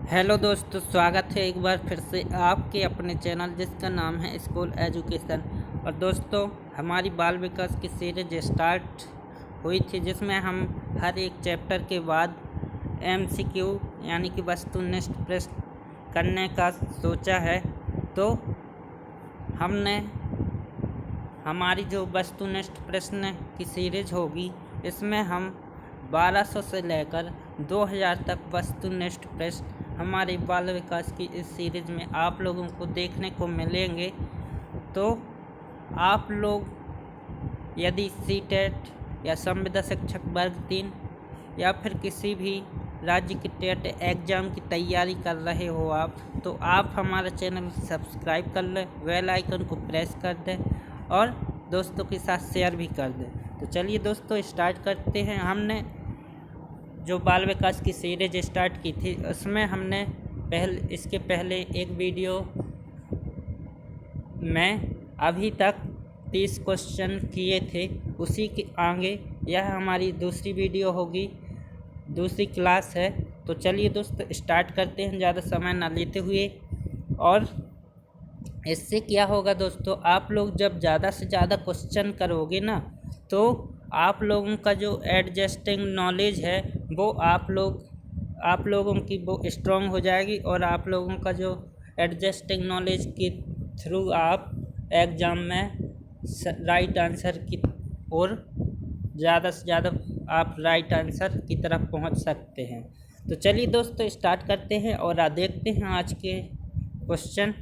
Hello दोस्तों, स्वागत है एक बार फिर से आपके अपने चैनल जिसका नाम है स्कूल एजुकेशन। और दोस्तों, हमारी बाल विकास की सीरीज स्टार्ट हुई थी जिसमें हम हर एक चैप्टर के बाद एमसीक्यू यानी कि वस्तुनिष्ठ प्रश्न करने का सोचा है। तो हमने हमारी जो वस्तुनिष्ठ प्रश्न की सीरीज होगी इसमें हम 1200 से लेकर 2000 तक वस्तुनिष्ठ प्रश्न हमारे बाल विकास की इस सीरीज में आप लोगों को देखने को मिलेंगे। तो आप लोग यदि सीटेट या संविदा शिक्षक वर्ग 3 या फिर किसी भी राज्य की टेट एग्ज़ाम की तैयारी कर रहे हो तो आप हमारा चैनल सब्सक्राइब कर लें, बेल आइकन को प्रेस कर दें और दोस्तों के साथ शेयर भी कर दें। तो चलिए दोस्तों, स्टार्ट करते हैं। हमने जो बाल विकास की सीरीज स्टार्ट की थी उसमें हमने इसके पहले एक वीडियो में अभी तक 30 क्वेश्चन किए थे। उसी के आगे यह हमारी दूसरी वीडियो होगी, दूसरी क्लास है। तो चलिए दोस्तों, स्टार्ट करते हैं ज़्यादा समय ना लेते हुए। और इससे क्या होगा दोस्तों, आप लोग जब ज़्यादा से ज़्यादा क्वेश्चन करोगे ना तो आप लोगों का जो एडजस्टिंग नॉलेज है वो आप लोगों की वो स्ट्रॉन्ग हो जाएगी और आप लोगों का जो एडजस्टिंग नॉलेज के थ्रू आप एग्ज़ाम में राइट आंसर की और ज़्यादा से ज़्यादा आप राइट आंसर की तरफ पहुंच सकते हैं। तो चलिए दोस्तों, स्टार्ट करते हैं और देखते हैं आज के क्वेश्चन।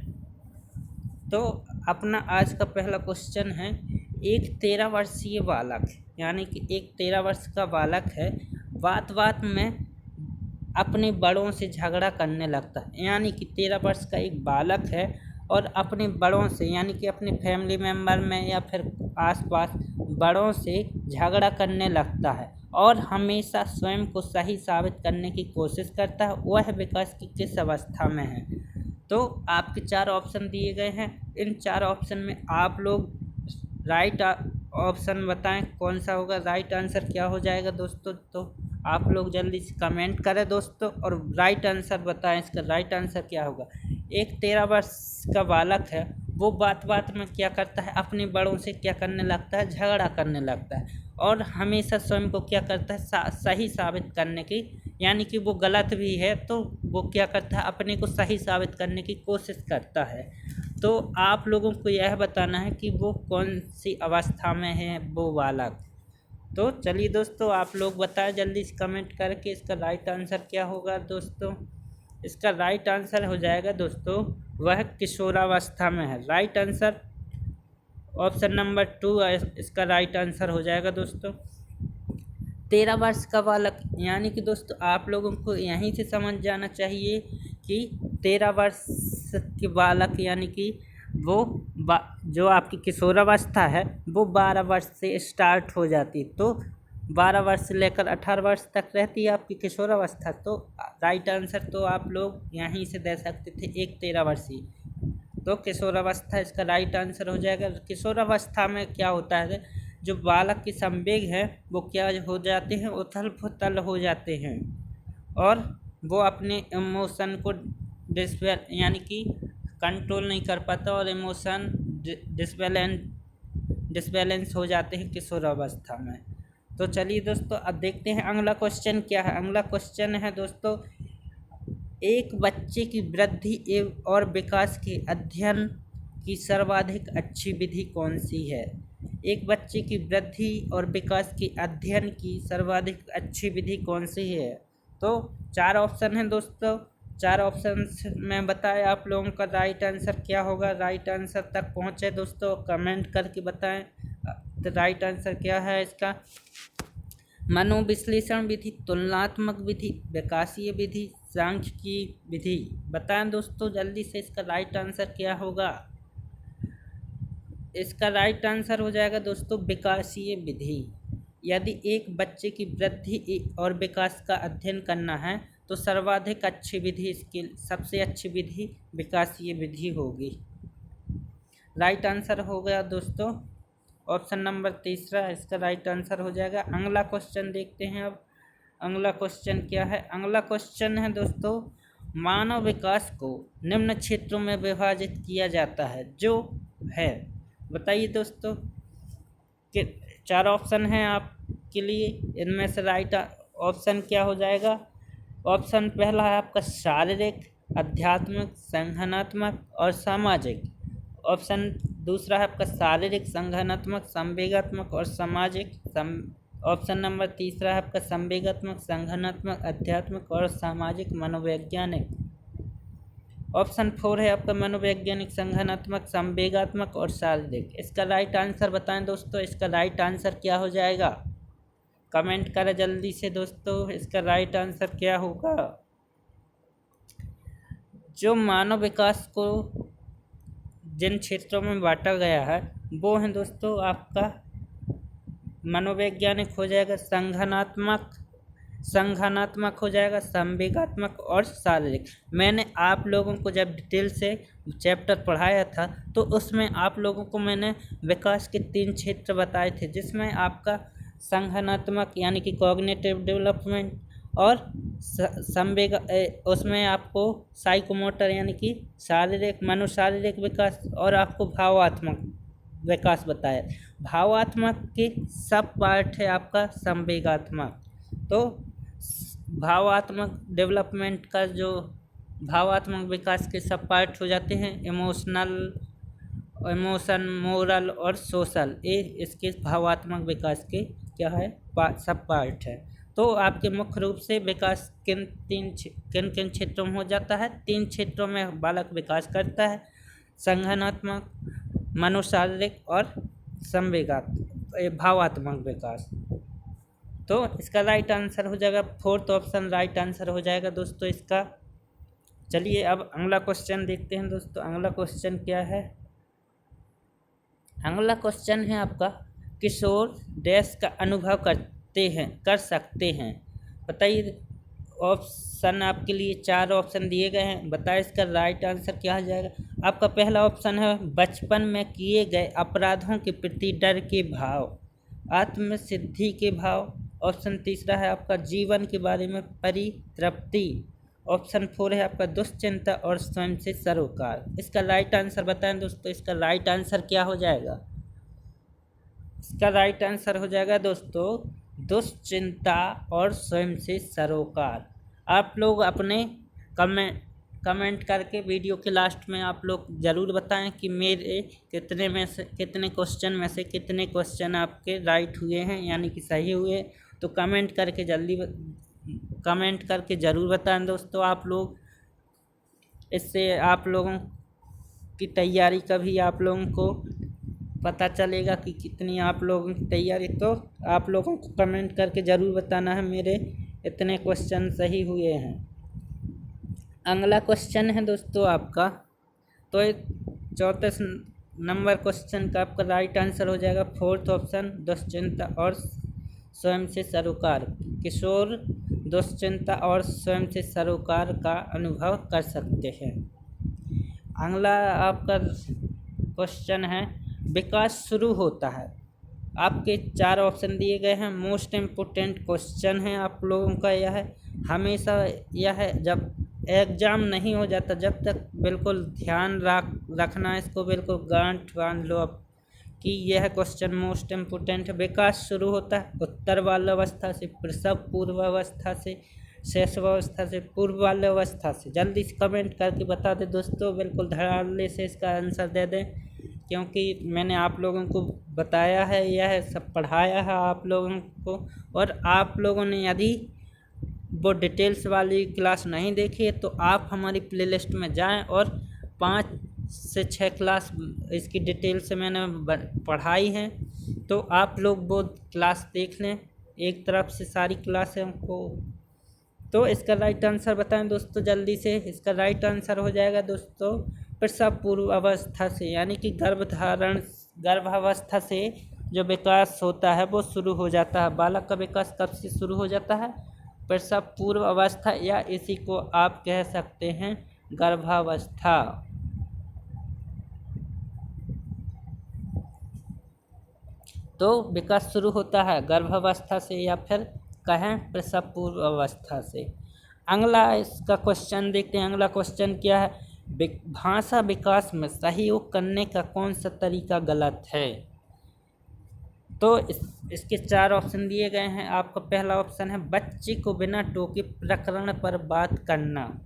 तो अपना आज का पहला क्वेश्चन है, एक 13 वर्षीय बालक यानी कि एक 13 वर्ष का बालक है, बात बात में अपने बड़ों से झगड़ा करने लगता है। यानी कि 13 वर्ष का एक बालक है और अपने बड़ों से यानी कि अपने फैमिली मेम्बर में या फिर आसपास बड़ों से झगड़ा करने लगता है और हमेशा स्वयं को सही साबित करने की कोशिश करता है। वह विकास की किस अवस्था में है? तो आपके 4 ऑप्शन दिए गए हैं। इन 4 ऑप्शन में आप लोग राइट ऑप्शन बताएं कौन सा होगा, राइट आंसर क्या हो जाएगा दोस्तों। तो आप लोग जल्दी से कमेंट करें दोस्तों और राइट आंसर बताएं, इसका राइट आंसर क्या होगा। एक 13 वर्ष का बालक है, वो बात बात में क्या करता है, अपने बड़ों से क्या करने लगता है, झगड़ा करने लगता है और हमेशा स्वयं को क्या करता है, सही साबित करने की, यानी कि वो गलत भी है तो वो क्या करता है, अपने को सही साबित करने की कोशिश करता है। तो आप लोगों को यह बताना है कि वो कौन सी अवस्था में है वो बालक। तो चलिए दोस्तों, आप लोग बताएं जल्दी से कमेंट करके इसका राइट आंसर क्या होगा दोस्तों। इसका राइट आंसर हो जाएगा दोस्तों, वह किशोरावस्था में है। राइट आंसर ऑप्शन नंबर 2 इसका राइट आंसर हो जाएगा दोस्तों। 13 वर्ष का बालक यानी कि दोस्तों आप लोगों को यहीं से समझ जाना चाहिए कि 13 वर्ष के बालक यानी कि वो जो आपकी किशोरावस्था है वो 12 वर्ष से स्टार्ट हो जाती। तो 12 वर्ष से लेकर 18 वर्ष तक रहती है आपकी किशोरावस्था। तो राइट आंसर तो आप लोग यहीं से दे सकते थे, एक 13 वर्षीय। तो किशोरावस्था इसका राइट आंसर हो जाएगा। किशोरावस्था में क्या होता है, जो बालक की संवेग है वो क्या हो जाते हैं, उथल पुथल हो जाते हैं और वो अपने इमोशन को यानी कि कंट्रोल नहीं कर पाता और इमोशन डिसबैलेंस हो जाते हैं किशोरावस्था में। तो चलिए दोस्तों, अब देखते हैं अगला क्वेश्चन क्या है। अगला क्वेश्चन है दोस्तों, एक बच्चे की वृद्धि और विकास के अध्ययन की सर्वाधिक अच्छी विधि कौन सी है? एक बच्चे की वृद्धि और विकास के अध्ययन की सर्वाधिक अच्छी विधि कौन सी है? तो 4 ऑप्शन हैं दोस्तों, 4 ऑप्शन में बताएं आप लोगों का राइट आंसर क्या होगा। राइट आंसर तक पहुँचे दोस्तों, कमेंट करके बताएं तो राइट आंसर क्या है इसका। मनोविश्लेषण विधि, तुलनात्मक विधि, विकासीय विधि, सांख्यिकी विधि। बताएं दोस्तों जल्दी से, इसका राइट आंसर क्या होगा। इसका राइट आंसर हो जाएगा दोस्तों, विकासीय विधि। यदि एक बच्चे की वृद्धि और विकास का अध्ययन करना है तो सर्वाधिक अच्छी विधि, इसकी सबसे अच्छी विधि विकासीय विधि होगी। राइट आंसर हो गया दोस्तों ऑप्शन नंबर 3, इसका राइट आंसर हो जाएगा। अगला क्वेश्चन देखते हैं अब। अगला क्वेश्चन क्या है? अगला क्वेश्चन है दोस्तों, मानव विकास को निम्न क्षेत्रों में विभाजित किया जाता है, जो है, बताइए दोस्तों। कि 4 ऑप्शन हैं आपके लिए, इनमें से राइट ऑप्शन क्या हो जाएगा। ऑप्शन पहला है आपका शारीरिक, आध्यात्मिक, संगठनात्मक और सामाजिक। ऑप्शन दूसरा है आपका शारीरिक, संगठनात्मक, संवेगात्मक और सामाजिक। ऑप्शन नंबर तीसरा है आपका संवेगात्मक, संगठनात्मक, आध्यात्मिक और सामाजिक मनोवैज्ञानिक। ऑप्शन 4 है आपका मनोवैज्ञानिक, संगठनात्मक, संवेगात्मक और शारीरिक। इसका राइट आंसर बताएं दोस्तों, इसका राइट आंसर क्या हो जाएगा। कमेंट करें जल्दी से दोस्तों, इसका राइट आंसर क्या होगा। जो मानव विकास को जिन क्षेत्रों में बांटा गया है वो है दोस्तों आपका मनोवैज्ञानिक हो जाएगा, संगठनात्मक हो जाएगा, संवेगात्मक और शारीरिक। मैंने आप लोगों को जब डिटेल से चैप्टर पढ़ाया था तो उसमें आप लोगों को मैंने विकास के 3 क्षेत्र बताए थे, जिसमें आपका संगठनात्मक यानी कि कॉग्निटिव डेवलपमेंट और उसमें आपको साइकोमोटर यानी कि शारीरिक मनोशारीरिक विकास और आपको भावात्मक विकास बताया। भावात्मक के सब पार्ट है आपका संवेगात्मक। तो भावात्मक डेवलपमेंट का जो भावात्मक विकास के सब पार्ट हो जाते हैं इमोशन, मोरल और सोशल, ये इसके भावात्मक विकास के क्या है सब पार्ट है। तो आपके मुख्य रूप से विकास किन किन क्षेत्रों में हो जाता है। 3 क्षेत्रों में बालक विकास करता है, संगठनात्मक, मनोशारीरिक और भावात्मक विकास। तो इसका राइट आंसर हो जाएगा 4th ऑप्शन राइट आंसर हो जाएगा दोस्तों इसका। चलिए अब अगला क्वेश्चन देखते हैं दोस्तों। अगला क्वेश्चन क्या है। अगला क्वेश्चन है आपका किशोर डैश का अनुभव कर सकते हैं। बताइए, ऑप्शन आपके लिए 4 ऑप्शन दिए गए हैं, बताइए इसका राइट आंसर क्या हो जाएगा। आपका पहला ऑप्शन है बचपन में किए गए अपराधों के प्रति डर के भाव, आत्मसिद्धि के भाव। ऑप्शन तीसरा है आपका जीवन के बारे में परितृप्ति। ऑप्शन 4 है आपका दुश्चिंता और स्वयं से सरोकार। इसका राइट आंसर बताएं दोस्तों, इसका राइट आंसर क्या हो जाएगा। इसका राइट आंसर हो जाएगा दोस्तों दुश्चिंता और स्वयं से सरोकार। आप लोग अपने कमेंट करके वीडियो के लास्ट में आप लोग ज़रूर बताएं कि मेरे कितने क्वेश्चन में से कितने क्वेश्चन आपके राइट हुए हैं यानी कि सही हुए। तो कमेंट करके ज़रूर बताएं दोस्तों आप लोग। इससे आप लोगों की तैयारी का भी आप लोगों को पता चलेगा कि कितनी आप लोगों की तैयारी। तो आप लोगों को कमेंट करके ज़रूर बताना है मेरे इतने क्वेश्चन सही हुए हैं। अगला क्वेश्चन है दोस्तों आपका, तो 34 नंबर क्वेश्चन का आपका राइट आंसर हो जाएगा 4th ऑप्शन दुश्चिंता और स्वयं से सरोकार। किशोर दुश्चिंता और स्वयं से सरोकार का अनुभव कर सकते हैं। अगला आपका क्वेश्चन है विकास शुरू होता है। आपके 4 ऑप्शन दिए गए हैं। मोस्ट इम्पोर्टेंट क्वेश्चन है आप लोगों का यह है, हमेशा यह है जब एग्ज़ाम नहीं हो जाता जब तक बिल्कुल ध्यान रखना, इसको बिल्कुल गांठ बांध लो अब कि यह क्वेश्चन मोस्ट इम्पोर्टेंट है। विकास शुरू होता है उत्तर बाल्यावस्था से, प्रसव पूर्वावस्था से, शैशवावस्था से, पूर्व बाल्यावस्था से। जल्दी से कमेंट करके बता दें दोस्तों, बिल्कुल धड़ाल्ले से इसका आंसर दे दें, क्योंकि मैंने आप लोगों को बताया है, यह सब पढ़ाया है आप लोगों को। और आप लोगों ने यदि वो डिटेल्स वाली क्लास नहीं देखी है तो आप हमारी प्लेलिस्ट में जाएं और 5 से 6 क्लास इसकी डिटेल से मैंने पढ़ाई है, तो आप लोग वो क्लास देख लें। एक तरफ से सारी क्लासें को। तो इसका राइट आंसर बताएं दोस्तों जल्दी से। इसका राइट आंसर हो जाएगा दोस्तों प्रसव पूर्व अवस्था से, यानी कि गर्भावस्था से जो विकास होता है वो शुरू हो जाता है। बालक का विकास कब से शुरू हो जाता है, प्रसव पूर्व अवस्था, या इसी को आप कह सकते हैं गर्भावस्था। तो विकास शुरू होता है गर्भावस्था से या फिर कहें प्रसव पूर्व अवस्था से। अगला इसका क्वेश्चन देखते हैं। अगला क्वेश्चन क्या है, भाषा विकास में सहयोग करने का कौन सा तरीका गलत है। तो इसके 4 ऑप्शन दिए गए हैं। आपका पहला ऑप्शन है बच्चे को बिना टोके प्रकरण पर बात करना।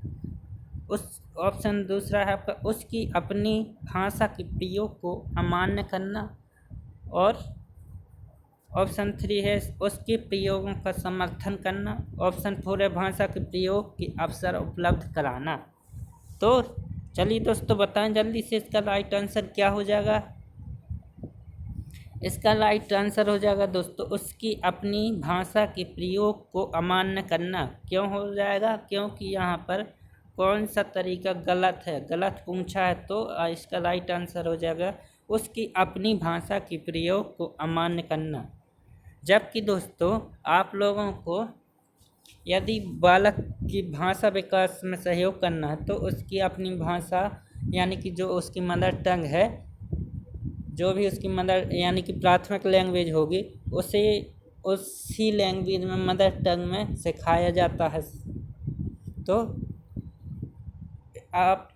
उस ऑप्शन दूसरा है आपका उसकी अपनी भाषा के प्रयोग को अमान्य करना। और ऑप्शन 3 है उसके प्रयोगों का समर्थन करना। ऑप्शन 4 है भाषा के प्रयोग के अवसर उपलब्ध कराना। तो चलिए दोस्तों बताएं जल्दी से इसका राइट आंसर क्या हो जाएगा। इसका राइट आंसर हो जाएगा दोस्तों उसकी अपनी भाषा के प्रयोग को अमान्य करना। क्यों हो जाएगा, क्योंकि यहाँ पर कौन सा तरीका गलत है, गलत पूछा है। तो इसका राइट आंसर हो जाएगा उसकी अपनी भाषा के प्रयोग को अमान्य करना। जबकि दोस्तों आप लोगों को यदि बालक की भाषा विकास में सहयोग करना है तो उसकी अपनी भाषा यानी कि जो उसकी मदर टंग है, जो भी उसकी मदर यानी कि प्राथमिक लैंग्वेज होगी उसे उसी लैंग्वेज में मदर टंग में सिखाया जाता है। तो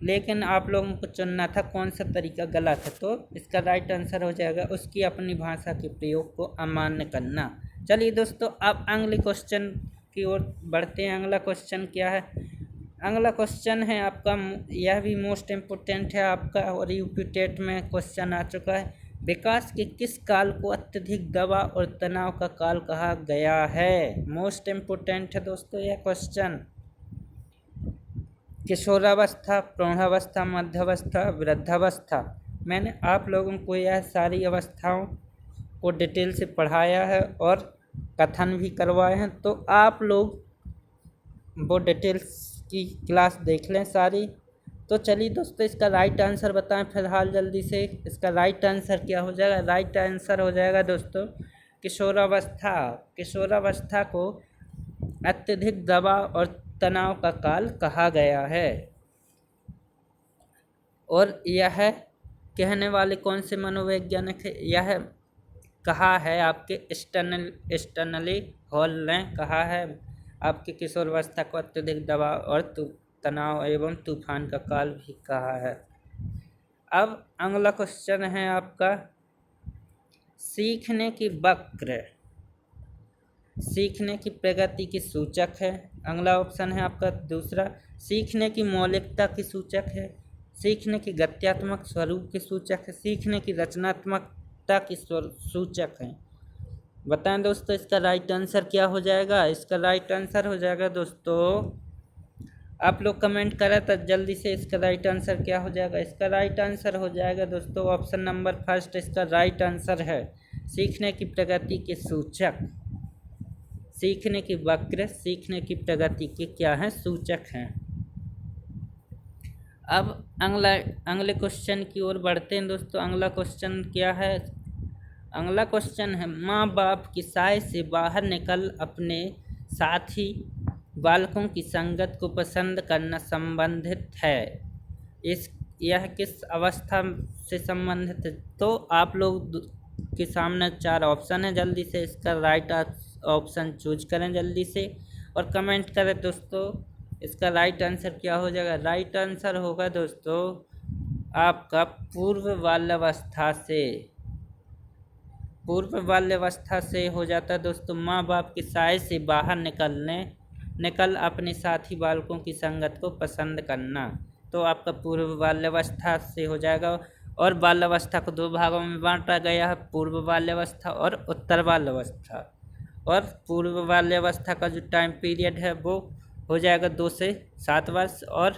लेकिन आप लोगों को चुनना था कौन सा तरीका गलत है। तो इसका राइट आंसर हो जाएगा उसकी अपनी भाषा के प्रयोग को अमान्य करना। चलिए दोस्तों अब अगले क्वेश्चन की ओर बढ़ते हैं। अगला क्वेश्चन क्या है, अगला क्वेश्चन है आपका, यह भी मोस्ट इम्पोर्टेंट है आपका और यूपी टेट में क्वेश्चन आ चुका है। विकास के किस काल को अत्यधिक दबाव और तनाव का काल कहा गया है। मोस्ट इम्पोर्टेंट है दोस्तों यह क्वेश्चन। किशोरावस्था, प्रौढ़ावस्था, मध्यावस्था, वृद्धावस्था। मैंने आप लोगों को यह सारी अवस्थाओं को डिटेल से पढ़ाया है और कथन भी करवाए हैं। तो आप लोग वो डिटेल्स की क्लास देख लें सारी। तो चलिए दोस्तों इसका राइट आंसर बताएं फिलहाल जल्दी से। इसका राइट आंसर क्या हो जाएगा, राइट आंसर हो जाएगा दोस्तों किशोरावस्था। किशोरावस्था को अत्यधिक दबाव और तनाव का काल कहा गया है। और यह कहने वाले कौन से मनोवैज्ञानिक है, यह कहा है आपके स्टैनली हॉल ने कहा है आपके किशोरावस्था को अत्यधिक दबाव और तनाव एवं तूफान का काल भी कहा है। अब अगला क्वेश्चन है आपका सीखने की वक्र सीखने की प्रगति की सूचक है। अगला ऑप्शन है आपका दूसरा सीखने की मौलिकता की सूचक है, सीखने की गत्यात्मक स्वरूप की सूचक है, सीखने की रचनात्मकता की सूचक है। बताएं दोस्तों इसका राइट आंसर क्या हो जाएगा। इसका राइट आंसर हो जाएगा दोस्तों, आप लोग कमेंट करें तो जल्दी से इसका राइट आंसर क्या हो जाएगा। इसका राइट आंसर हो जाएगा दोस्तों ऑप्शन नंबर फर्स्ट इसका राइट आंसर है सीखने की प्रगति के सूचक। सीखने की वक्र सीखने की प्रगति के क्या हैं, सूचक हैं। अब अगले क्वेश्चन की ओर बढ़ते हैं दोस्तों। अगला क्वेश्चन क्या है, अगला क्वेश्चन है माँ बाप की साय से बाहर निकल अपने साथी बालकों की संगत को पसंद करना संबंधित है। यह किस अवस्था से संबंधित है। तो आप लोग के सामने 4 ऑप्शन है, जल्दी से इसका राइट ऑप्शन चूज करें जल्दी से और कमेंट करें दोस्तों इसका राइट आंसर क्या हो जाएगा। राइट आंसर होगा दोस्तों आपका पूर्व बाल्यावस्था से हो जाता है दोस्तों माँ बाप की साय से बाहर निकल अपने साथी बालकों की संगत को पसंद करना। तो आपका पूर्व बाल्यावस्था से हो जाएगा। और बाल्यावस्था को 2 भागों में बांटा गया है, पूर्व बाल्यावस्था और उत्तर बाल्यावस्था। और पूर्व बाल्यावस्था का जो टाइम पीरियड है वो हो जाएगा 2 से 7 वर्ष और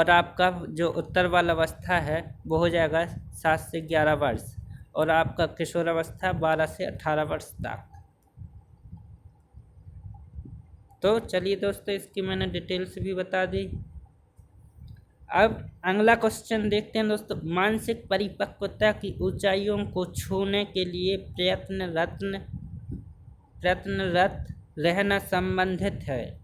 आपका जो उत्तर बाल्यावस्था है वो हो जाएगा 7 से 11 वर्ष और आपका किशोरावस्था 12 से 18 वर्ष तक। तो चलिए दोस्तों इसकी मैंने डिटेल्स भी बता दी। अब अगला क्वेश्चन देखते हैं दोस्तों। मानसिक परिपक्वता की ऊंचाइयों को छूने के लिए प्रयत्नरत रहना संबंधित है,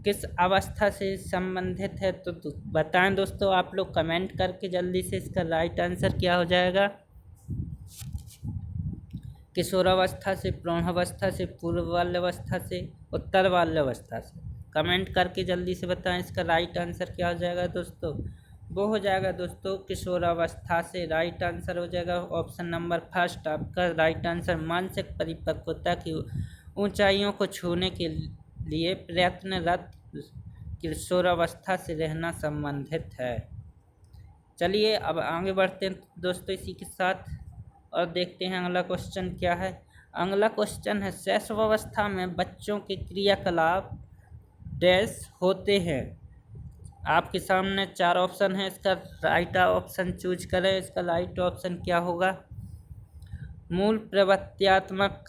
किस अवस्था से संबंधित है। तो बताएं दोस्तों आप लोग कमेंट करके जल्दी से इसका राइट आंसर क्या हो जाएगा। किशोरावस्था से, प्रौढ़ावस्था से, पूर्व बाल्यावस्था से, उत्तर बाल्यावस्था से। कमेंट करके जल्दी से बताएं इसका राइट आंसर क्या हो जाएगा दोस्तों। वो हो जाएगा दोस्तों किशोरावस्था से। राइट आंसर हो जाएगा ऑप्शन नंबर फर्स्ट आपका राइट आंसर। मानसिक परिपक्वता की ऊंचाइयों को छूने के लिए प्रयत्नरत किशोरावस्था से रहना संबंधित है। चलिए अब आगे बढ़ते हैं दोस्तों इसी के साथ और देखते हैं अगला क्वेश्चन क्या है। अगला क्वेश्चन है शैशवावस्था में बच्चों के क्रियाकलाप डैश होते हैं। आपके सामने 4 ऑप्शन है, इसका राइट ऑप्शन चूज करें। इसका राइट ऑप्शन क्या होगा? मूल प्रवृत्त्यात्मक,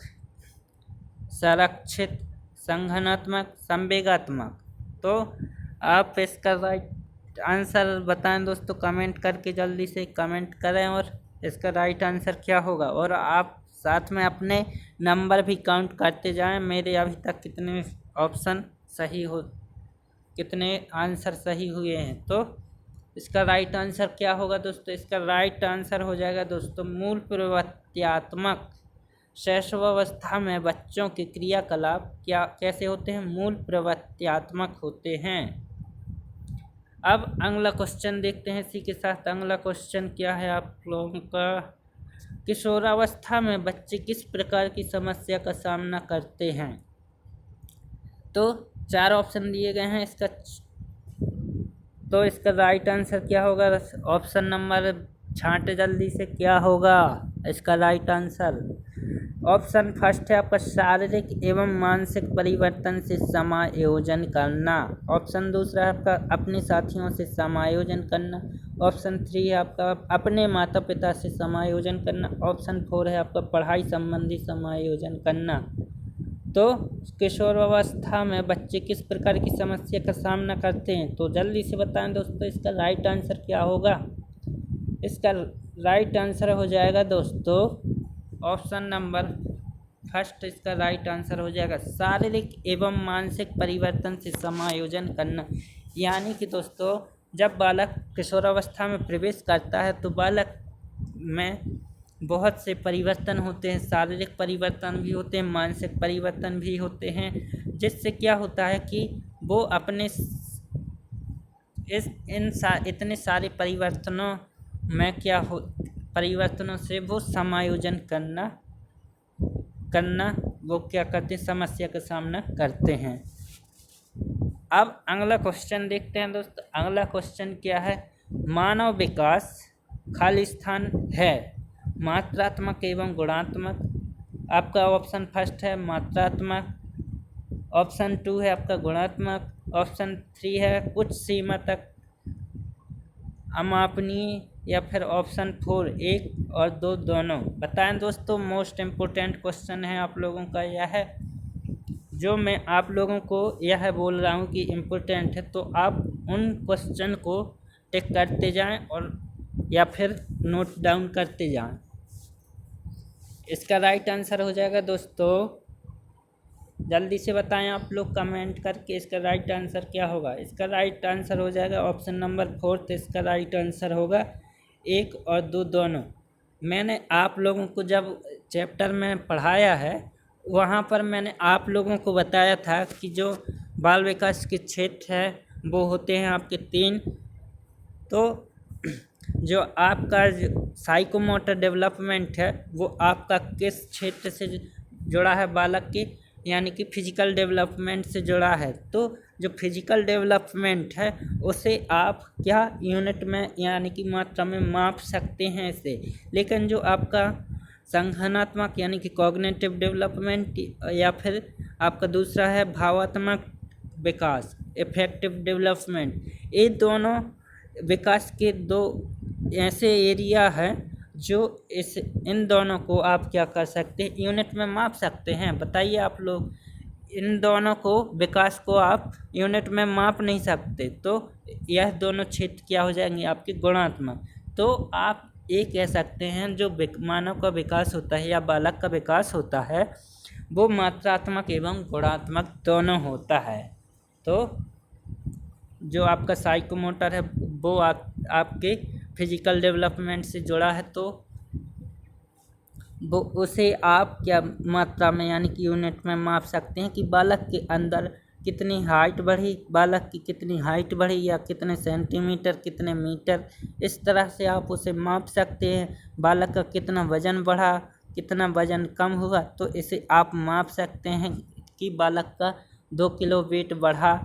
संरक्षित, संघनात्मक, संवेगात्मक। तो आप इसका राइट आंसर बताएं दोस्तों, कमेंट करके जल्दी से कमेंट करें और इसका राइट आंसर क्या होगा। और आप साथ में अपने नंबर भी काउंट करते जाएं, मेरे अभी तक कितने ऑप्शन सही हो, कितने आंसर सही हुए हैं। तो इसका राइट आंसर क्या होगा दोस्तों? इसका राइट आंसर हो जाएगा दोस्तों मूल प्रवृत्त्यात्मक। शैशवावस्था में बच्चों के क्रियाकलाप क्या कैसे होते हैं? मूल प्रवृत्त्यात्मक होते हैं। अब अगला क्वेश्चन देखते हैं इसी के साथ। अगला क्वेश्चन क्या है आप लोगों का? किशोरावस्था में बच्चे किस प्रकार की समस्या का सामना करते हैं? तो 4 ऑप्शन दिए गए हैं इसका। तो इसका राइट आंसर क्या होगा? ऑप्शन नंबर छांटे जल्दी से, क्या होगा इसका राइट आंसर? ऑप्शन फर्स्ट है आपका शारीरिक एवं मानसिक परिवर्तन से समायोजन करना। ऑप्शन दूसरा है आपका अपने साथियों से समायोजन करना। ऑप्शन 3 है आपका अपने माता पिता से समायोजन करना। ऑप्शन 4 है आपका पढ़ाई संबंधी समायोजन करना। तो किशोरावस्था में बच्चे किस प्रकार की समस्या का सामना करते हैं? तो जल्दी से बताएं दोस्तों इसका राइट आंसर क्या होगा। इसका राइट आंसर हो जाएगा दोस्तों ऑप्शन नंबर फर्स्ट। इसका राइट आंसर हो जाएगा शारीरिक एवं मानसिक परिवर्तन से समायोजन करना। यानी कि दोस्तों जब बालक किशोरावस्था में प्रवेश करता है तो बालक में बहुत से परिवर्तन होते हैं, शारीरिक परिवर्तन भी होते हैं, मानसिक परिवर्तन भी होते हैं, जिससे क्या होता है कि वो अपने इतने सारे परिवर्तनों में परिवर्तनों से वो समायोजन करना वो क्या करते हैं? समस्या का सामना करते हैं। अब अगला क्वेश्चन देखते हैं दोस्तों। अगला क्वेश्चन क्या है? मानव विकास खाली स्थान है मात्रात्मक एवं गुणात्मक। आपका ऑप्शन फर्स्ट है मात्रात्मक, ऑप्शन 2 है आपका गुणात्मक, ऑप्शन 3 है कुछ सीमा तक अमापनीय, या फिर ऑप्शन 4 1 और 2 दोनों। बताएं दोस्तों, मोस्ट इम्पोर्टेंट क्वेश्चन है आप लोगों का यह है। जो मैं आप लोगों को यह बोल रहा हूँ कि इम्पोर्टेंट है, तो आप उन क्वेश्चन को टिक करते जाएं और या फिर नोट डाउन करते जाएं। इसका राइट आंसर हो जाएगा दोस्तों, जल्दी से बताएं आप लोग कमेंट करके इसका राइट आंसर क्या होगा। इसका राइट आंसर हो जाएगा ऑप्शन नंबर 4। इसका राइट आंसर होगा 1 और 2 दोनों। मैंने आप लोगों को जब चैप्टर में पढ़ाया है वहाँ पर मैंने आप लोगों को बताया था कि जो बाल विकास के क्षेत्र है वो होते हैं आपके 3। तो जो आपका साइकोमोटर डेवलपमेंट है वो आपका किस क्षेत्र से जुड़ा है? बालक के यानी कि फिजिकल डेवलपमेंट से जुड़ा है। तो जो फिजिकल डेवलपमेंट है उसे आप क्या यूनिट में यानी कि मात्रा में माप सकते हैं इसे। लेकिन जो आपका संज्ञानात्मक यानी कि कॉग्निटिव डेवलपमेंट या फिर आपका दूसरा है भावात्मक विकास इफेक्टिव डेवलपमेंट, ये दोनों विकास के 2 ऐसे एरिया हैं जो इन दोनों को आप क्या कर सकते हैं? यूनिट में माप सकते हैं। बताइए आप लोग, इन दोनों को विकास को आप यूनिट में माप नहीं सकते, तो यह दोनों क्षेत्र क्या हो जाएंगे? आपके गुणात्मक। तो आप ये कह सकते हैं जो मानव का विकास होता है या बालक का विकास होता है वो मात्रात्मक एवं गुणात्मक दोनों होता है। तो जो आपका साइकोमोटर है वो आपके फिजिकल डेवलपमेंट से जुड़ा है, तो वो उसे आप क्या मात्रा में यानी कि यूनिट में माप सकते हैं कि बालक के अंदर कितनी हाइट बढ़ी, बालक की कितनी हाइट बढ़ी या कितने सेंटीमीटर, कितने मीटर, इस तरह से आप उसे माप सकते हैं। बालक का कितना वज़न बढ़ा, कितना वज़न कम हुआ, तो इसे आप माप सकते हैं कि बालक का 2 किलो वेट बढ़ा।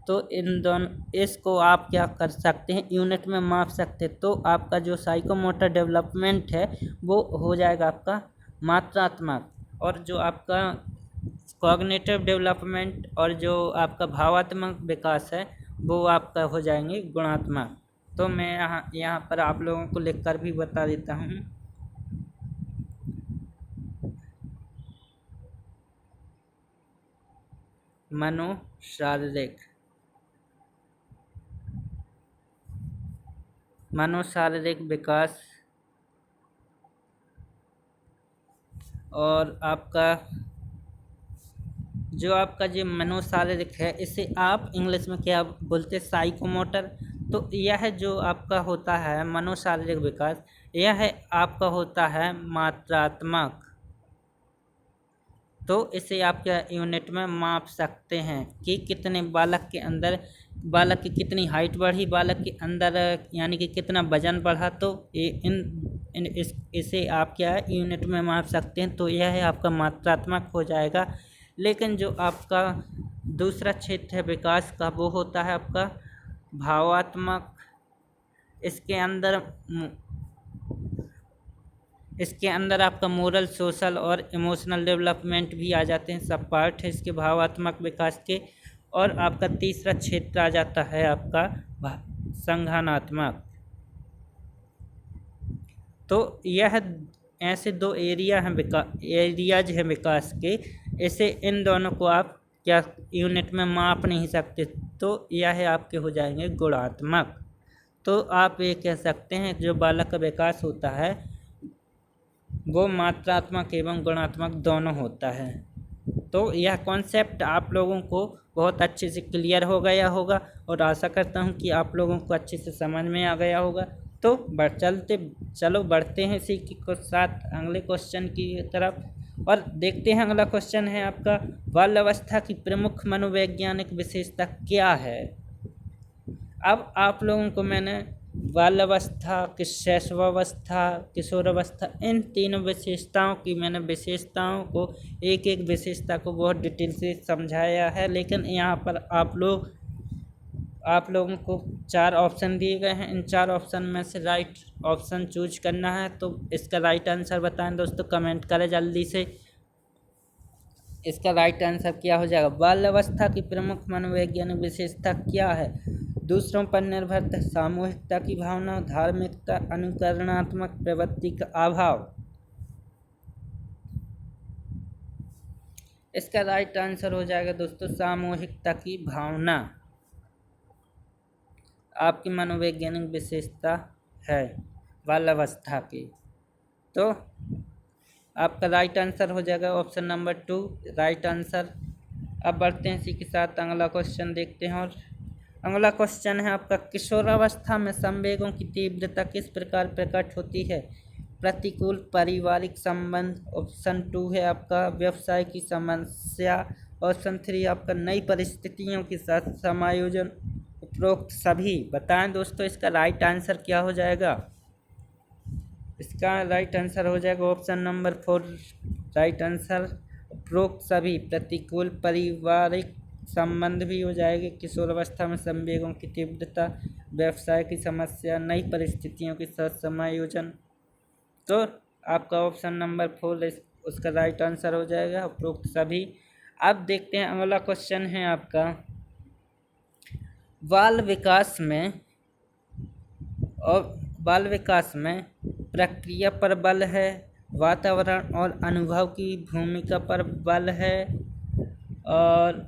तो इन दोनों इसको आप क्या कर सकते हैं, यूनिट में माप सकते हैं। तो आपका जो साइकोमोटर डेवलपमेंट है वो हो जाएगा आपका मात्रात्मक, और जो आपका कॉग्निटिव डेवलपमेंट और जो आपका भावात्मक विकास है वो आपका हो जाएंगे गुणात्मक। तो मैं यहाँ पर आप लोगों को लिखकर भी बता देता हूँ। मनोशारीरिक विकास और आपका जो मनोशारीरिक है, इसे आप इंग्लिश में क्या बोलते हैं, साइकोमोटर। तो यह जो आपका होता है मनोशारीरिक विकास, यह आपका होता है मात्रात्मक। तो इसे आप क्या यूनिट में माप सकते हैं कि कितने बालक की कितनी हाइट बढ़ी, बालक के अंदर यानी कि कितना वजन बढ़ा। तो इसे आप क्या यूनिट में माप सकते हैं। तो यह है आपका मात्रात्मक हो जाएगा। लेकिन जो आपका दूसरा क्षेत्र है विकास का, वो होता है आपका भावात्मक। इसके अंदर आपका मोरल, सोशल और इमोशनल डेवलपमेंट भी आ जाते हैं, सब पार्ट है इसके भावात्मक विकास के। और आपका तीसरा क्षेत्र आ जाता है आपका संज्ञानात्मक। तो यह ऐसे दो एरियाज हैं विकास के। ऐसे इन दोनों को आप क्या यूनिट में माप नहीं सकते। तो यह आपके हो जाएंगे गुणात्मक। तो आप ये कह सकते हैं जो बालक का विकास होता है वो मात्रात्मक एवं गुणात्मक दोनों होता है। तो यह कॉन्सेप्ट आप लोगों को बहुत अच्छे से क्लियर हो गया होगा और आशा करता हूं कि आप लोगों को अच्छे से समझ में आ गया होगा। तो चलो बढ़ते हैं इसी के साथ अगले क्वेश्चन की तरफ और देखते हैं। अगला क्वेश्चन है आपका, बाल्यावस्था की प्रमुख मनोवैज्ञानिक विशेषता क्या है। अब आप लोगों को मैंने बाल्यावस्था, शैशवावस्था, किशोरावस्था, इन तीनों विशेषताओं को एक एक विशेषता को बहुत डिटेल से समझाया है। लेकिन यहाँ पर आप लोगों को 4 ऑप्शन दिए गए हैं। इन 4 ऑप्शन में से राइट ऑप्शन चूज करना है। तो इसका राइट आंसर बताएं दोस्तों, कमेंट करें जल्दी से। इसका राइट आंसर क्या हो जाएगा, बाल्यावस्था की प्रमुख मनोवैज्ञानिक विशेषता क्या है। दूसरों पर निर्भरता, सामूहिकता की भावना, धार्मिकता, अनुकरणात्मक प्रवृत्ति का अभाव। इसका राइट आंसर हो जाएगा दोस्तों सामूहिकता की भावना आपकी मनोवैज्ञानिक विशेषता है बाल्यावस्था की। तो आपका राइट आंसर हो जाएगा ऑप्शन नंबर 2 राइट आंसर। अब बढ़ते हैं इसी के साथ अगला क्वेश्चन देखते हैं। और अगला क्वेश्चन है आपका, किशोरावस्था में संवेगों की तीव्रता किस प्रकार प्रकट होती है। प्रतिकूल पारिवारिक संबंध, ऑप्शन 2 है आपका व्यवसाय की समस्या, ऑप्शन 3 आपका नई परिस्थितियों के साथ समायोजन, उपरोक्त सभी। बताएं दोस्तों इसका राइट आंसर क्या हो जाएगा। इसका राइट आंसर हो जाएगा ऑप्शन नंबर 4 राइट आंसर, उपरोक्त सभी। प्रतिकूल पारिवारिक संबंध भी हो जाएगी, किशोरावस्था में संवेगों की तीव्रता, व्यवसाय की समस्या, नई परिस्थितियों के साथ समायोजन। तो आपका ऑप्शन नंबर 4 उसका राइट आंसर हो जाएगा, उपरोक्त सभी। अब देखते हैं अगला क्वेश्चन है आपका, बाल विकास में प्रक्रिया पर बल है, वातावरण और अनुभव की भूमिका पर बल है, और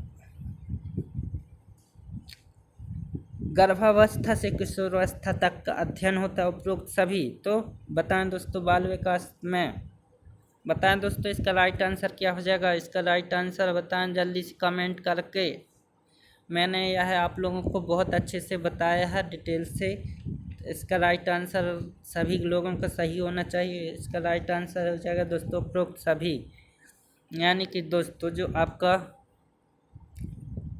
गर्भावस्था से किशोरावस्था तक का अध्ययन होता है, उपरोक्त सभी। तो बताएं दोस्तों बाल विकास में, बताएं दोस्तों इसका राइट आंसर क्या हो जाएगा। इसका राइट आंसर बताएं जल्दी से कमेंट करके। मैंने यह आप लोगों को बहुत अच्छे से बताया है डिटेल से, इसका राइट आंसर सभी लोगों का सही होना चाहिए। इसका राइट आंसर हो जाएगा दोस्तों उपरोक्त सभी, यानी कि दोस्तों जो आपका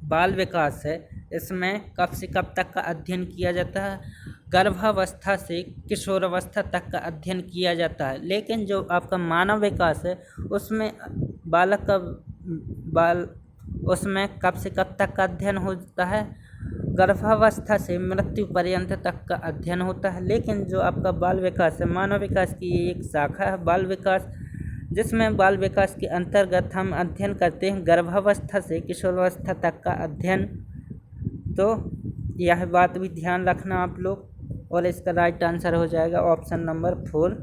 बाल विकास है इसमें कब से कब तक का अध्ययन किया जाता है, गर्भावस्था से किशोरावस्था तक का अध्ययन किया जाता है। लेकिन जो आपका मानव विकास है उसमें बालक का उसमें कब से कब तक का अध्ययन होता है, गर्भावस्था से मृत्यु पर्यंत तक का अध्ययन होता है। लेकिन जो आपका बाल विकास है मानव विकास की एक शाखा है बाल विकास, जिसमें बाल विकास के अंतर्गत हम अध्ययन करते हैं गर्भावस्था से किशोरावस्था तक का अध्ययन। तो यह बात भी ध्यान रखना आप लोग, और इसका राइट आंसर हो जाएगा ऑप्शन नंबर 4।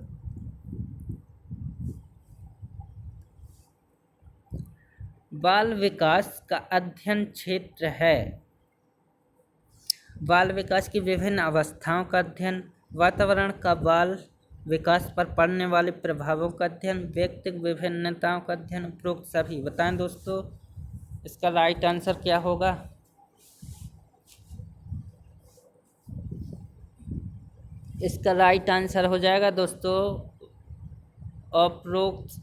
बाल विकास का अध्ययन क्षेत्र है बाल विकास की विभिन्न अवस्थाओं का अध्ययन, वातावरण का बाल विकास पर पड़ने वाले प्रभावों का अध्ययन, व्यक्तिगत विभिन्नताओं का अध्ययन, उपरोक्त सभी। बताएं दोस्तों इसका राइट आंसर क्या होगा। इसका राइट आंसर हो जाएगा दोस्तों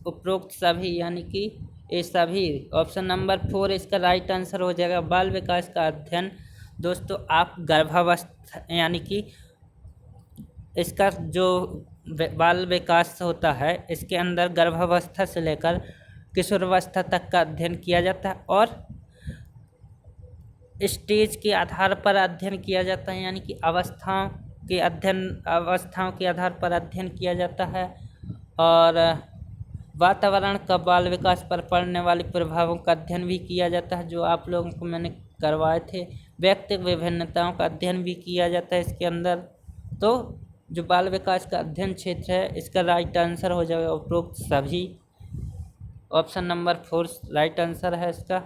उपरोक्त सभी, यानी कि ये सभी। ऑप्शन नंबर 4 इसका राइट आंसर हो जाएगा। बाल विकास का अध्ययन दोस्तों आप गर्भावस्था यानी कि इसका जो बाल विकास होता है इसके अंदर गर्भावस्था से लेकर किशोरावस्था तक का अध्ययन किया जाता है, और स्टेज के आधार पर अध्ययन किया जाता है, यानी कि अवस्थाओं के आधार पर अध्ययन किया जाता है। और वातावरण का बाल विकास पर पड़ने वाले प्रभावों का अध्ययन भी किया जाता है, जो आप लोगों को मैंने करवाए थे। व्यक्तिगत विभिन्नताओं का अध्ययन भी किया जाता है इसके अंदर। तो जो बाल विकास का अध्ययन क्षेत्र है इसका राइट आंसर हो जाएगा उपरोक्त सभी। ऑप्शन नंबर 4 राइट आंसर है इसका।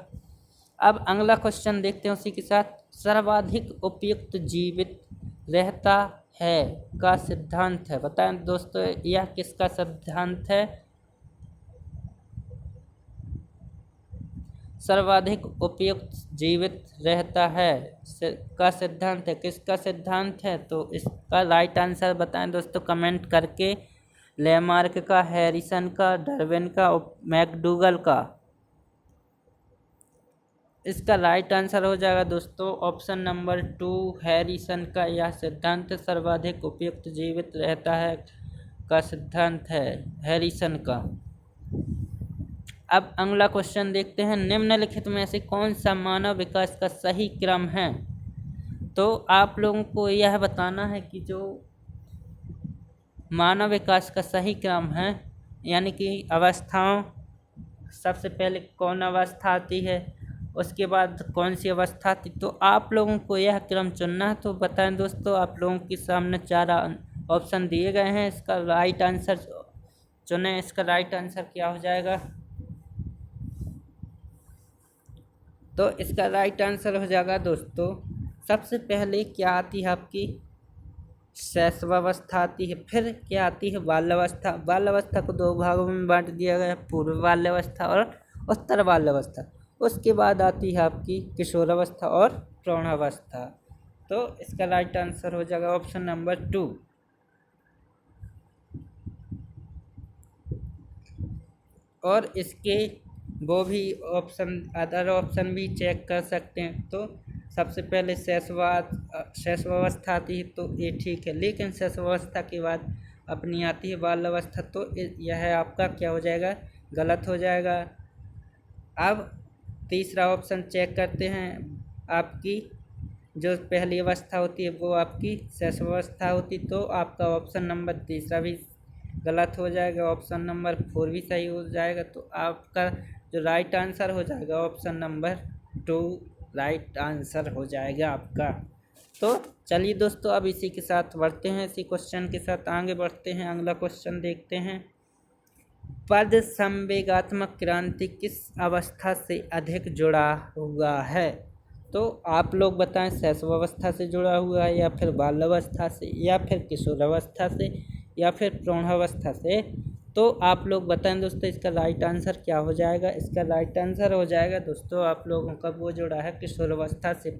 अब अगला क्वेश्चन देखते हैं उसी के साथ। सर्वाधिक उपयुक्त जीवित रहता है का सिद्धांत है। बताएं दोस्तों यह किसका सिद्धांत है। सर्वाधिक उपयुक्त जीवित रहता है का सिद्धांत है, किसका सिद्धांत है। तो इसका राइट आंसर बताएं दोस्तों कमेंट करके। लेमार्क का, हैरिसन का, डार्विन का, मैकडूगल का। इसका राइट आंसर हो जाएगा दोस्तों ऑप्शन नंबर 2 हैरिसन का। यह सिद्धांत सर्वाधिक उपयुक्त जीवित रहता है का सिद्धांत है हैरिसन का। अब अगला क्वेश्चन देखते हैं। निम्नलिखित में से कौन सा मानव विकास का सही क्रम है। तो आप लोगों को यह बताना है कि जो मानव विकास का सही क्रम है, यानी कि अवस्थाओं, सबसे पहले कौन अवस्था आती है, उसके बाद कौन सी अवस्था आती, तो आप लोगों को यह क्रम चुनना है। तो बताएं दोस्तों आप लोगों के सामने 4 ऑप्शन दिए गए हैं, इसका राइट आंसर चुनें। इसका राइट आंसर क्या हो जाएगा। तो इसका राइट आंसर हो जाएगा दोस्तों सबसे पहले क्या आती है आपकी शैशवावस्था आती है, फिर क्या आती है बाल्यावस्था। बाल्यावस्था को 2 भागों में बांट दिया गया, पूर्व बाल्यावस्था और उत्तर बाल्यावस्था। उसके बाद आती है आपकी किशोरावस्था और प्रौढ़ावस्था। तो इसका राइट आंसर हो जाएगा ऑप्शन नंबर 2। और इसके वो भी अदर ऑप्शन भी चेक कर सकते हैं। तो सबसे पहले शैशवावस्था आती है तो ये ठीक है, लेकिन शैशवावस्था के बाद अपनी आती है बाल्यावस्था, तो यह आपका क्या हो जाएगा, गलत हो जाएगा। अब तीसरा ऑप्शन चेक करते हैं। आपकी जो पहली अवस्था होती है वो आपकी शैशवावस्था होती, तो आपका ऑप्शन नंबर तीसरा भी गलत हो जाएगा, ऑप्शन नंबर 4 भी सही हो जाएगा। तो आपका जो राइट आंसर हो जाएगा ऑप्शन नंबर 2 राइट आंसर हो जाएगा आपका। तो चलिए दोस्तों अब इसी के साथ बढ़ते हैं, इसी क्वेश्चन के साथ आगे बढ़ते हैं। अगला क्वेश्चन देखते हैं। पद संवेगात्मक क्रांति किस अवस्था से अधिक जुड़ा हुआ है। तो आप लोग बताएं शैशवावस्था से जुड़ा हुआ है, या फिर बाल्यावस्था से, या फिर किशोरावस्था से, या फिर प्रौढ़ावस्था से। तो आप लोग बताएं दोस्तों इसका राइट आंसर क्या हो जाएगा। इसका राइट आंसर हो जाएगा दोस्तों आप लोगों का वो जुड़ा है किशोरावस्था से।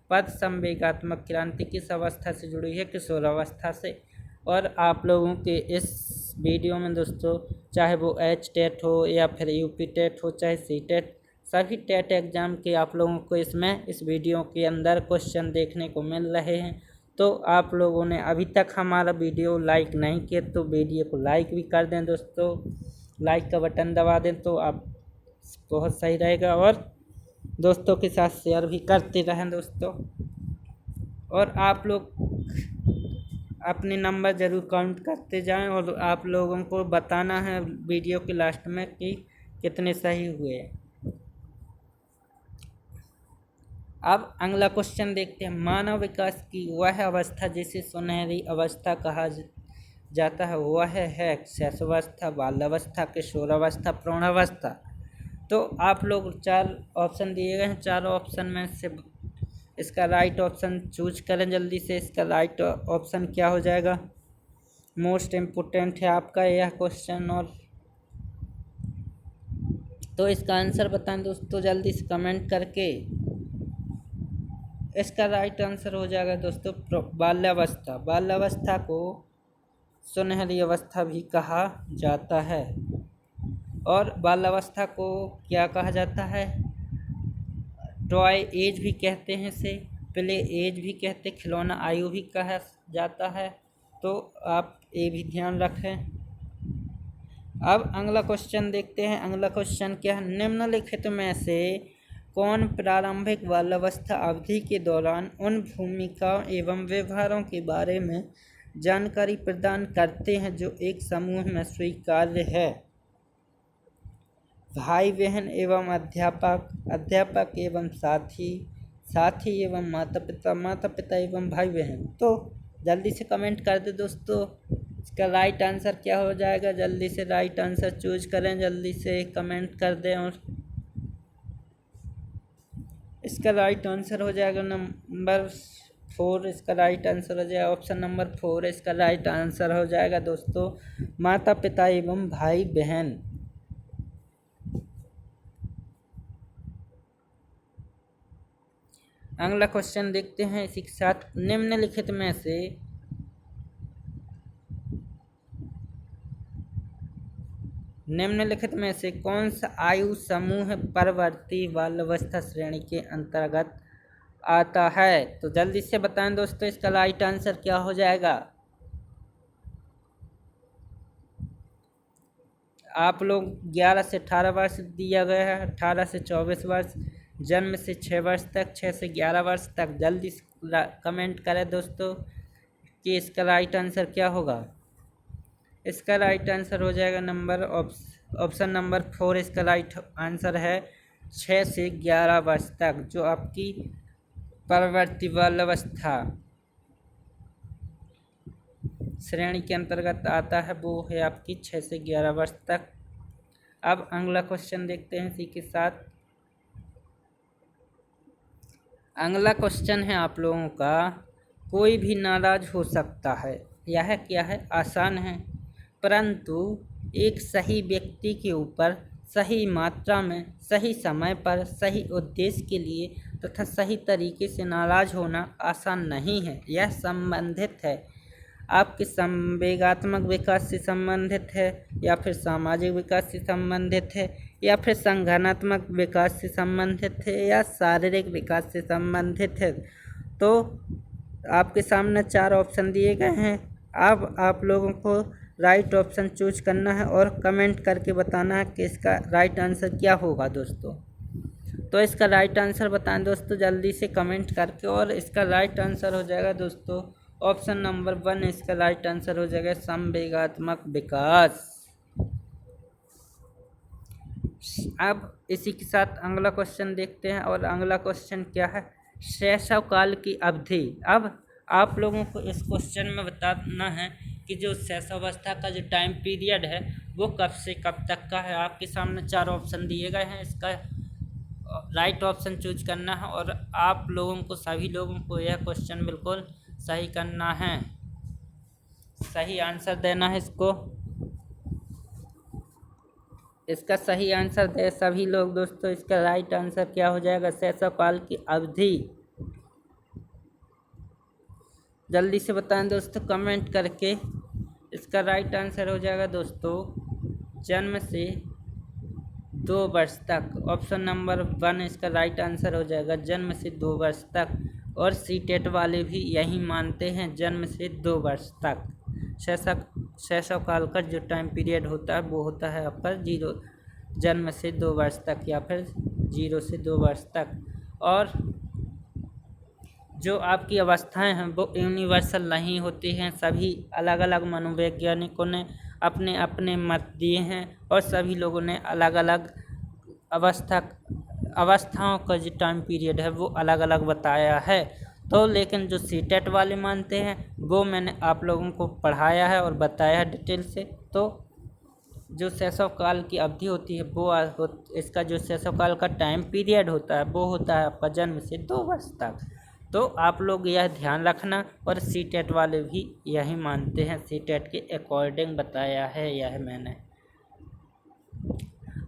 पद संवेगात्मक क्रांति किस अवस्था से जुड़ी है? किशोरावस्था से। और आप लोगों के इस वीडियो में दोस्तों चाहे वो एच टेट हो या फिर यूपी टेट हो चाहे सी टेट, सभी टेट एग्ज़ाम के आप लोगों को इस वीडियो के अंदर क्वेश्चन देखने को मिल रहे हैं। तो आप लोगों ने अभी तक हमारा वीडियो लाइक नहीं किया तो वीडियो को लाइक भी कर दें दोस्तों, लाइक का बटन दबा दें तो आप बहुत सही रहेगा। और दोस्तों के साथ शेयर भी करते रहें दोस्तों। और आप लोग अपने नंबर ज़रूर काउंट करते जाएं और आप लोगों को बताना है वीडियो के लास्ट में कि कितने सही हुए। अब अगला क्वेश्चन देखते हैं। मानव विकास की वह अवस्था जिसे सुनहरी अवस्था कहा जाता है वह है शैशवावस्था, बाल्यावस्था, किशोरावस्था, प्रौढ़ावस्था। तो आप लोग 4 ऑप्शन दिए गए हैं, 4 ऑप्शन में से इसका राइट ऑप्शन चूज करें जल्दी से। इसका राइट ऑप्शन क्या हो जाएगा? मोस्ट इम्पोर्टेंट है आपका यह क्वेश्चन। और तो इसका आंसर बताएं दोस्तों जल्दी से कमेंट करके। इसका राइट आंसर हो जाएगा दोस्तों बाल्यावस्था। बाल्यावस्था को सुनहरी अवस्था भी कहा जाता है। और बाल्यावस्था को क्या कहा जाता है? टॉय एज भी कहते हैं इसे, प्ले एज भी कहते, खिलौना आयु भी कहा जाता है। तो आप ये भी ध्यान रखें। अब अगला क्वेश्चन देखते हैं। अगला क्वेश्चन क्या है? निम्नलिखित में से कौन प्रारंभिक बाल्यावस्था अवधि के दौरान उन भूमिकाओं एवं व्यवहारों के बारे में जानकारी प्रदान करते हैं जो एक समूह में स्वीकार्य है? भाई बहन एवं अध्यापक, अध्यापक एवं साथी, साथी एवं माता पिता, माता पिता एवं भाई बहन। तो जल्दी से कमेंट कर दे दोस्तों इसका राइट आंसर क्या हो जाएगा। जल्दी से राइट आंसर चूज करें, जल्दी से कमेंट कर दें। और इसका राइट आंसर हो जाएगा नंबर 4। इसका राइट आंसर हो जाएगा ऑप्शन नंबर 4। इसका राइट आंसर हो जाएगा दोस्तों माता पिता एवं भाई बहन। अगला क्वेश्चन देखते हैं इसी के साथ। निम्नलिखित में से कौन सा आयु समूह परवर्ती बाल्यावस्था श्रेणी के अंतर्गत आता है? तो जल्दी से बताएं दोस्तों इसका राइट आंसर क्या हो जाएगा। आप लोग 11 से 18 वर्ष दिया गया है, 18 से 24 वर्ष, जन्म से 6 वर्ष तक, 6 से 11 वर्ष तक। जल्दी से कमेंट करें दोस्तों कि इसका राइट आंसर क्या होगा। इसका राइट आंसर हो जाएगा ऑप्शन नंबर 4। इसका राइट आंसर है 6 से 11 वर्ष तक, जो आपकी परवर्ती बाल्यावस्था श्रेणी के अंतर्गत आता है वो है आपकी 6 से 11 वर्ष तक। अब अगला क्वेश्चन देखते हैं इसी के साथ। अगला क्वेश्चन है आप लोगों का, कोई भी नाराज हो सकता है। यह क्या है? आसान है, परंतु एक सही व्यक्ति के ऊपर सही मात्रा में, सही समय पर, सही उद्देश्य के लिए तथा सही तरीके से नाराज होना आसान नहीं है। यह संबंधित है आपके संवेगात्मक विकास से संबंधित है, या फिर सामाजिक विकास से संबंधित है, या फिर संगठनात्मक विकास से संबंधित है, या शारीरिक विकास से संबंधित है। तो आपके सामने 4 ऑप्शन दिए गए हैं। अब आप लोगों को राइट ऑप्शन चूज करना है और कमेंट करके बताना है कि इसका राइट आंसर क्या होगा दोस्तों। तो इसका राइट आंसर बताएं दोस्तों जल्दी से कमेंट करके। और इसका राइट आंसर हो जाएगा दोस्तों ऑप्शन नंबर 1। इसका राइट आंसर हो जाएगा संवेगात्मक विकास। अब इसी के साथ अगला क्वेश्चन देखते हैं। और अगला क्वेश्चन क्या है? शैशव काल की अवधि। अब आप लोगों को इस क्वेश्चन में बताना है कि जो शैशवावस्था का जो टाइम पीरियड है वो कब से कब तक का है। आपके सामने 4 ऑप्शन दिए गए हैं, इसका राइट ऑप्शन चूज करना है। और आप लोगों को, सभी लोगों को यह क्वेश्चन बिल्कुल सही करना है, सही आंसर देना है इसको। इसका सही आंसर दे सभी लोग दोस्तों। इसका राइट आंसर क्या हो जाएगा? शैशव काल की अवधि। जल्दी से बताएं दोस्तों कमेंट करके। इसका राइट आंसर हो जाएगा दोस्तों जन्म से 2 वर्ष तक। ऑप्शन नंबर 1 इसका राइट आंसर हो जाएगा जन्म से 2 वर्ष तक। और सीटेट वाले भी यही मानते हैं, जन्म से 2 वर्ष तक। शैशव काल का जो टाइम पीरियड होता है वो होता है आपका जन्म से 2 वर्ष तक या फिर 0 से 2 वर्ष तक। और जो आपकी अवस्थाएं हैं वो यूनिवर्सल नहीं होती हैं, सभी अलग अलग मनोवैज्ञानिकों ने अपने अपने मत दिए हैं और सभी लोगों ने अलग अलग अवस्थाओं का जो टाइम पीरियड है वो अलग अलग बताया है। तो लेकिन जो सीटेट वाले मानते हैं वो मैंने आप लोगों को पढ़ाया है और बताया है डिटेल से। तो जो शैशव काल की अवधि होती है वो इसका जो शैशव काल का टाइम पीरियड होता है वो होता है आपका जन्म से 2 वर्ष तक। तो आप लोग यह ध्यान रखना। और सीटेट वाले भी यही मानते हैं, सीटेट के अकॉर्डिंग बताया है यह मैंने।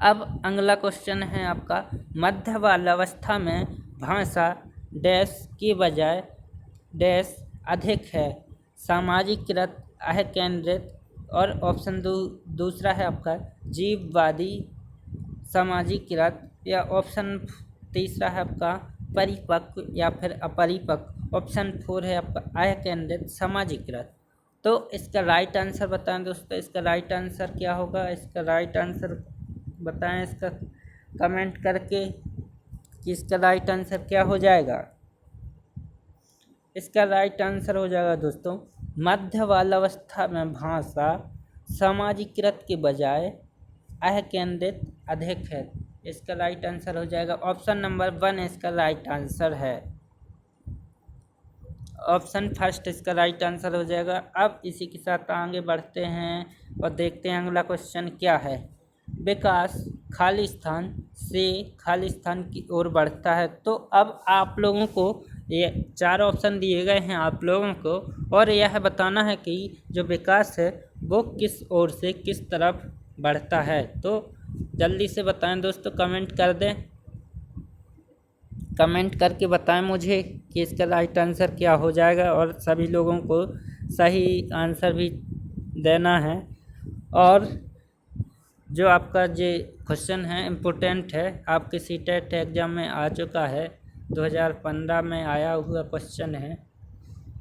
अब अगला क्वेश्चन है आपका, मध्य बाल्यावस्था में भाषा डैश की बजाय डैश अधिक है, सामाजिकृत, अहकेंद्रित। और ऑप्शन दूसरा है आपका जीववादी, सामाजिकृत। या ऑप्शन तीसरा है आपका परिपक्व या फिर अपरिपक्व। ऑप्शन 4 है आपका अकेंद्रित, समाजीकृत। तो इसका राइट आंसर बताएं दोस्तों, इसका राइट आंसर क्या होगा। इसका राइट आंसर बताएं इसका कमेंट करके कि इसका राइट आंसर क्या हो जाएगा। इसका राइट आंसर हो जाएगा दोस्तों मध्य बाल्यावस्था में भाषा समाजीकृत के बजाय अकेंद्रित अधिक है। इसका राइट आंसर हो जाएगा ऑप्शन नंबर 1 इसका राइट आंसर है। ऑप्शन फर्स्ट इसका राइट आंसर हो जाएगा। अब इसी के साथ आगे बढ़ते हैं और देखते हैं अगला क्वेश्चन क्या है। विकास खालिस्तान से खालिस्तान की ओर बढ़ता है। तो अब आप लोगों को ये 4 ऑप्शन दिए गए हैं आप लोगों को, और यह बताना है कि जो विकास है वो किस ओर से किस तरफ बढ़ता है। तो जल्दी से बताएं दोस्तों, कमेंट कर दें, कमेंट करके बताएं मुझे कि इसका राइट आंसर क्या हो जाएगा। और सभी लोगों को सही आंसर भी देना है। और जो आपका जो क्वेश्चन है इम्पोर्टेंट है, आपके सीटेट एग्ज़ाम में आ चुका है, 2015 में आया हुआ क्वेश्चन है।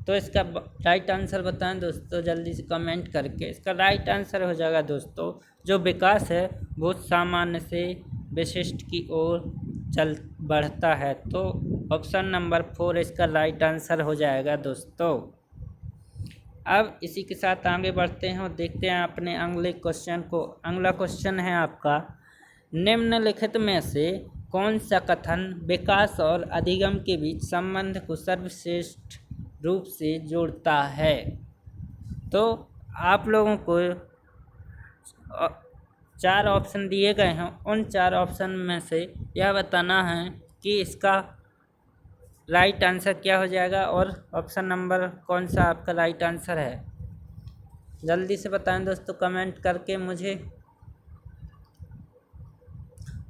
तो इसका राइट आंसर बताएं दोस्तों जल्दी से कमेंट करके। इसका राइट आंसर हो जाएगा दोस्तों जो विकास है वो सामान्य से विशिष्ट की ओर बढ़ता है। तो ऑप्शन नंबर 4 इसका राइट आंसर हो जाएगा दोस्तों। अब इसी के साथ आगे बढ़ते हैं और देखते हैं अपने अगले क्वेश्चन को। अगला क्वेश्चन है आपका, निम्नलिखित में से कौन सा कथन विकास और अधिगम के बीच संबंध को सर्वश्रेष्ठ रूप से जोड़ता है। तो आप लोगों को 4 ऑप्शन दिए गए हैं, उन 4 ऑप्शन में से यह बताना है कि इसका राइट आंसर क्या हो जाएगा और ऑप्शन नंबर कौन सा आपका राइट आंसर है। जल्दी से बताएं दोस्तों कमेंट करके मुझे,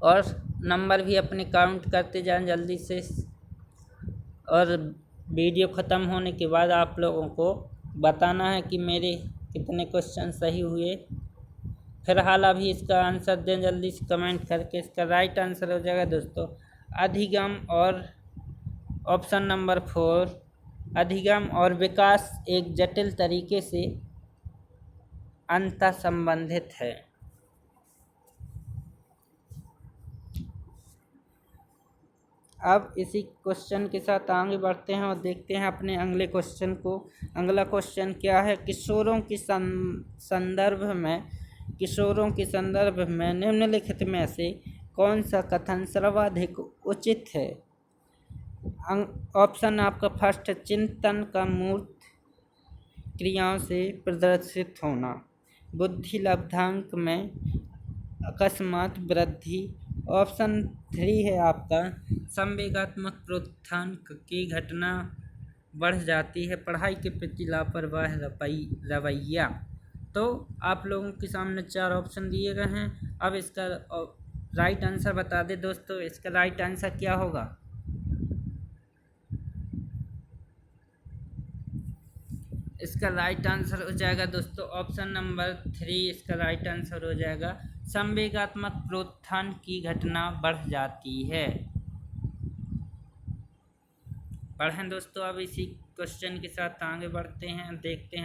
और नंबर भी अपने काउंट करते जाएं जल्दी से। और वीडियो ख़त्म होने के बाद आप लोगों को बताना है कि मेरे कितने क्वेश्चन सही हुए। फिलहाल अभी इसका आंसर दें जल्दी से कमेंट करके। इसका राइट आंसर हो जाएगा दोस्तों अधिगम। और ऑप्शन नंबर 4 अधिगम और विकास एक जटिल तरीके से अंतर संबंधित है। अब इसी क्वेश्चन के साथ आगे बढ़ते हैं और देखते हैं अपने अगले क्वेश्चन को। अगला क्वेश्चन क्या है, किशोरों के संदर्भ में निम्नलिखित में से कौन सा कथन सर्वाधिक उचित है। ऑप्शन आपका फर्स्ट, चिंतन का मूर्त क्रियाओं से प्रदर्शित होना, बुद्धि लब्धांक में अकस्मात वृद्धि। ऑप्शन 3 है आपका संवेगात्मक प्रोत्थान की घटना बढ़ जाती है, पढ़ाई के प्रति लापरवाह रवैया। तो आप लोगों के सामने 4 ऑप्शन दिए गए हैं। अब इसका राइट आंसर बता दें दोस्तों, इसका राइट आंसर क्या होगा। इसका राइट आंसर हो जाएगा दोस्तों ऑप्शन नंबर 3, इसका राइट आंसर हो जाएगा संवेगात्मक प्रोत्थान की घटना बढ़ जाती है। पढ़ें दोस्तों, अब इसी क्वेश्चन के साथ आगे बढ़ते हैं, देखते हैं